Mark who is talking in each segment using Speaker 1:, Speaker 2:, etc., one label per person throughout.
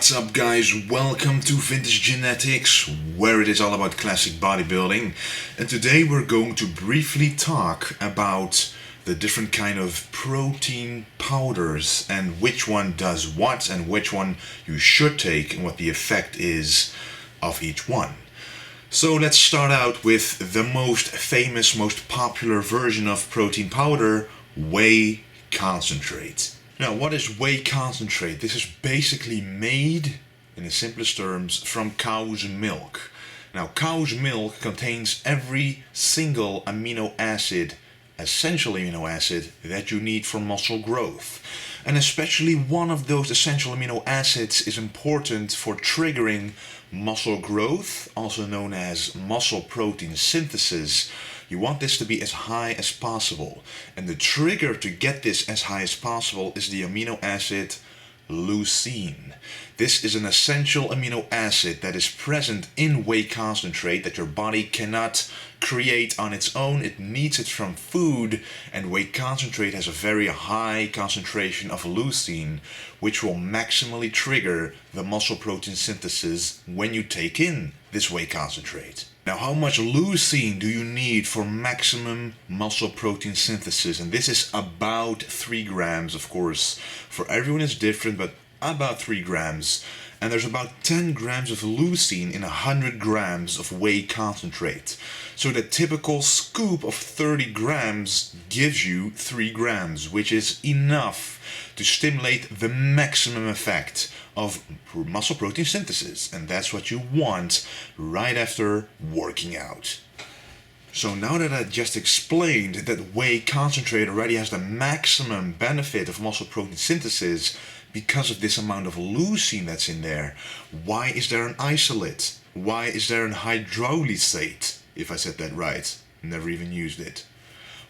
Speaker 1: What's up guys, welcome to Vintage Genetics, where it is all about classic bodybuilding. And today we're going to briefly talk about the different kind of protein powders and which one does what and which one you should take and what the effect is of each one. So let's start out with the most famous, most popular version of protein powder, Whey Concentrate. Now, what is whey concentrate? This is basically made, in the simplest terms, from cow's milk. Now, cow's milk contains every single amino acid, essential amino acid, that you need for muscle growth. And especially one of those essential amino acids is important for triggering muscle growth, also known as muscle protein synthesis. You want this to be as high as possible. And the trigger to get this as high as possible is the amino acid leucine. This is an essential amino acid that is present in whey concentrate that your body cannot create on its own. It needs it from food, and whey concentrate has a very high concentration of leucine, which will maximally trigger the muscle protein synthesis when you take in this whey concentrate. Now, how much leucine do you need for maximum muscle protein synthesis? And this is about 3 grams, of course. For everyone it's different, but about 3 grams. And there's about 10 grams of leucine in 100 grams of whey concentrate. So the typical scoop of 30 grams gives you 3 grams, which is enough to stimulate the maximum effect of muscle protein synthesis. And that's what you want right after working out. So now that I just explained that whey concentrate already has the maximum benefit of muscle protein synthesis because of this amount of leucine that's in there, why is there an isolate? Why is there an hydrolysate? If I said that right, never even used it.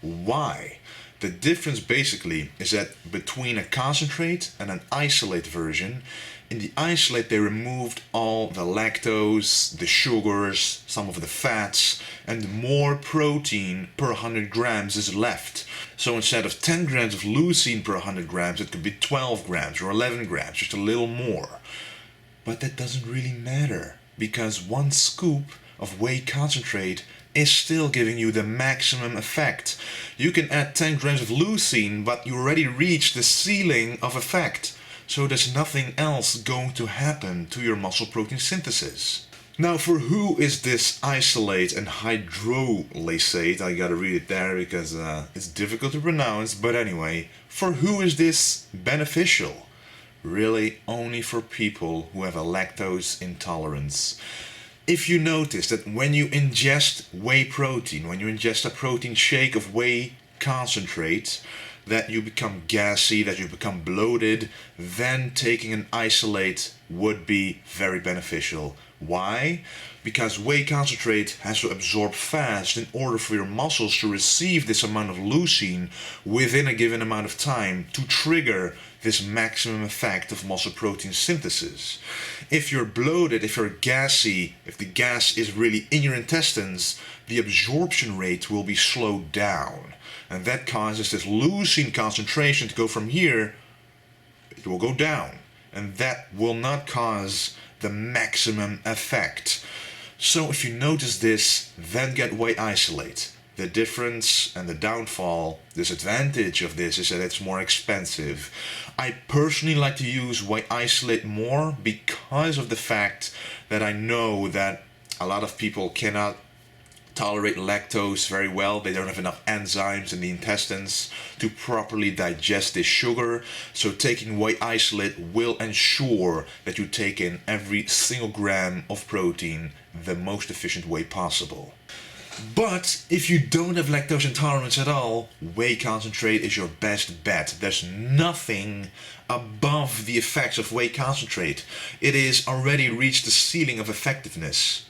Speaker 1: Why? The difference basically is that between a concentrate and an isolate version, in the isolate they removed all the lactose, the sugars, some of the fats, and more protein per 100 grams is left. So instead of 10 grams of leucine per 100 grams, it could be 12 grams or 11 grams, just a little more. But that doesn't really matter, because one scoop of whey concentrate is still giving you the maximum effect. You can add 10 grams of leucine, but you already reached the ceiling of effect. So there's nothing else going to happen to your muscle protein synthesis. Now, for who is this isolate and hydrolysate? I gotta read it there because it's difficult to pronounce, but anyway, for who is this beneficial? Really only for people who have a lactose intolerance. If you notice that when you ingest whey protein, when you ingest a protein shake of whey concentrate, that you become gassy, that you become bloated, then taking an isolate would be very beneficial. Why? Because whey concentrate has to absorb fast in order for your muscles to receive this amount of leucine within a given amount of time to trigger this maximum effect of muscle protein synthesis. If you're bloated, if you're gassy, if the gas is really in your intestines, the absorption rate will be slowed down. And that causes this leucine concentration to go from here, it will go down. And that will not cause the maximum effect. So if you notice this, then get whey isolate. The difference and the downfall, disadvantage of this is that it's more expensive. I personally like to use whey isolate more because of the fact that I know that a lot of people cannot tolerate lactose very well. They don't have enough enzymes in the intestines to properly digest this sugar. So taking whey isolate will ensure that you take in every single gram of protein the most efficient way possible. But if you don't have lactose intolerance at all, whey concentrate is your best bet. There's nothing above the effects of whey concentrate. It is already reached the ceiling of effectiveness.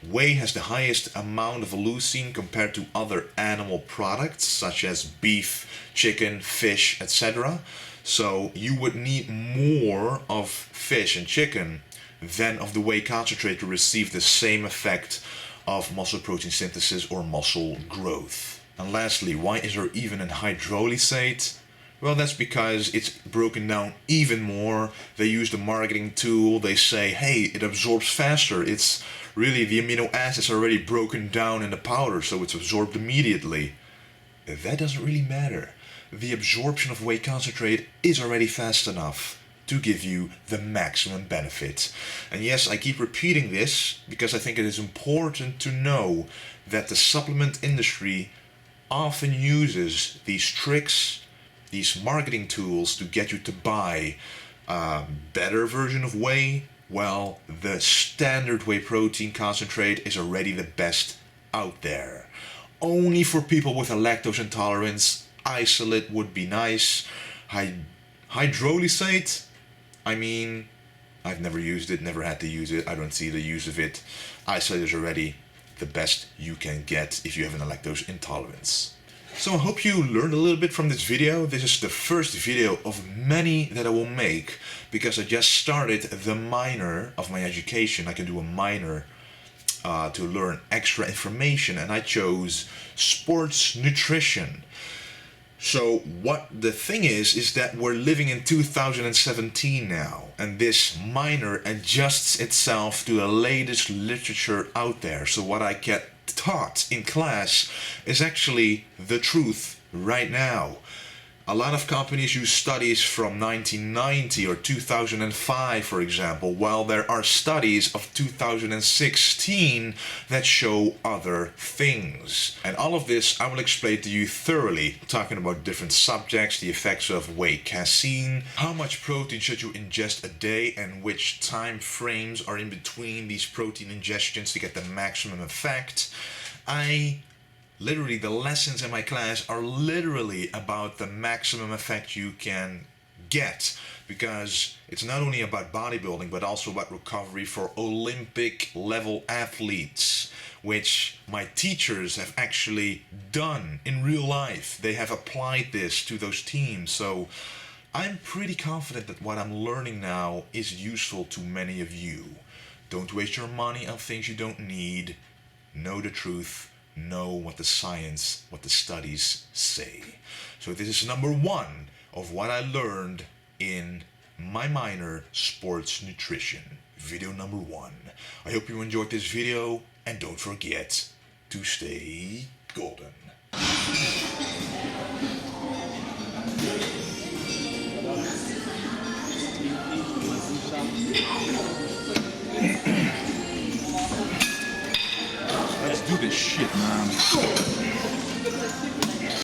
Speaker 1: Whey has the highest amount of leucine compared to other animal products such as beef, chicken, fish, etc. So you would need more of fish and chicken than of the whey concentrate to receive the same effect of muscle protein synthesis or muscle growth. And lastly, why is there even an hydrolysate? Well, that's because it's broken down even more. They use the marketing tool. They say, hey, it absorbs faster. It's really, the amino acids are already broken down in the powder, so it's absorbed immediately. That doesn't really matter. The absorption of whey concentrate is already fast enough to give you the maximum benefit. And yes, I keep repeating this because I think it is important to know that the supplement industry often uses these tricks, these marketing tools to get you to buy a better version of whey. Well, the standard whey protein concentrate is already the best out there. Only for people with a lactose intolerance, isolate would be nice. Hydrolysate, I mean, I've never used it, never had to use it. I don't see the use of it. Isolate is already the best you can get if you have an lactose intolerance. So I hope you learned a little bit from this video. This is the first video of many that I will make because I just started the minor of my education. I can do a minor to learn extra information, and I chose sports nutrition. So what the thing is that we're living in 2017 now, and this minor adjusts itself to the latest literature out there. So what I get taught in class is actually the truth right now. A lot of companies use studies from 1990 or 2005, for example, while there are studies of 2016 that show other things. And all of this I will explain to you thoroughly, talking about different subjects, the effects of whey casein, how much protein should you ingest a day, and which time frames are in between these protein ingestions to get the maximum effect. Literally, the lessons in my class are literally about the maximum effect you can get, because it's not only about bodybuilding but also about recovery for Olympic level athletes, which my teachers have actually done in real life. They have applied this to those teams, so I'm pretty confident that what I'm learning now is useful to many of you. Don't waste your money on things you don't need. Know the truth. Know what the science, what the studies say. So this is number one of what I learned in my minor, sports nutrition. Video number one. I hope you enjoyed this video, and don't forget to stay golden. Let's do this shit, man.